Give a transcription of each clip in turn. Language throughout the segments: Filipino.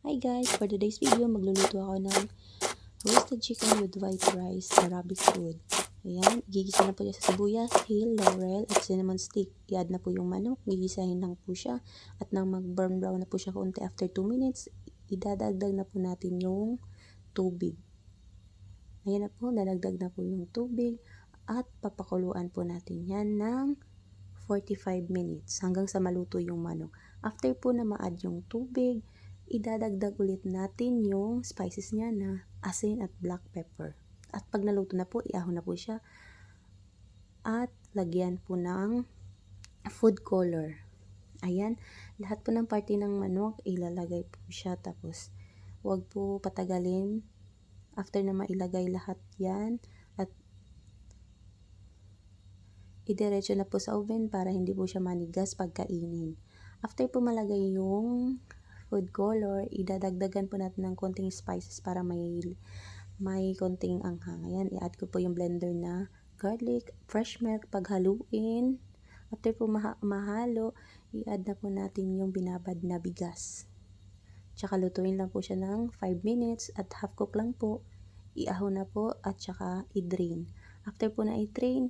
Hi guys! For today's video, magluluto ako ng roasted chicken with white rice, Arabic food. Ayan, gigisa na po siya sa sibuyas, hill, laurel, at cinnamon stick. I-add na po yung manok, gigisahin lang po siya. At nang mag-brown na po siya konti after 2 minutes, idadagdag na po natin yung tubig. Ayan na po, nadagdag na po yung tubig. At papakuluan po natin yan ng 45 minutes hanggang sa maluto yung manok. After po na ma-add yung tubig, idadagdag ulit natin yung spices niya na asin at black pepper. At pag naluto na po, iahon na po siya at lagyan po ng food color. Ayan, lahat po ng parte ng manok ilalagay po siya, tapos wag po patagalin. After na mailagay lahat yan, at idiretso na po sa oven para hindi po siya manigas pagkainin. After po malagay yung food color, idadagdagan po natin ng konting spices para may konting anghang. Ayan, i-add ko po yung blender na garlic, fresh milk, paghaluin. After po mahalo, i-add na po natin yung binabad na bigas. Tsaka lutuin lang po siya ng 5 minutes at half cook lang po. Iahon na po at tsaka i-drain. After po na i-drain,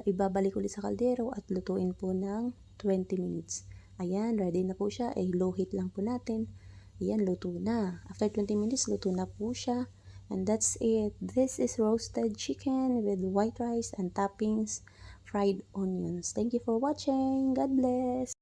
ibabalik ulit sa kaldero at lutuin po ng 20 minutes. Ayan, ready na po siya. Low heat lang po natin. Ayan, luto na. After 20 minutes, luto na po siya. And that's it. This is roasted chicken with white rice and toppings, fried onions. Thank you for watching. God bless.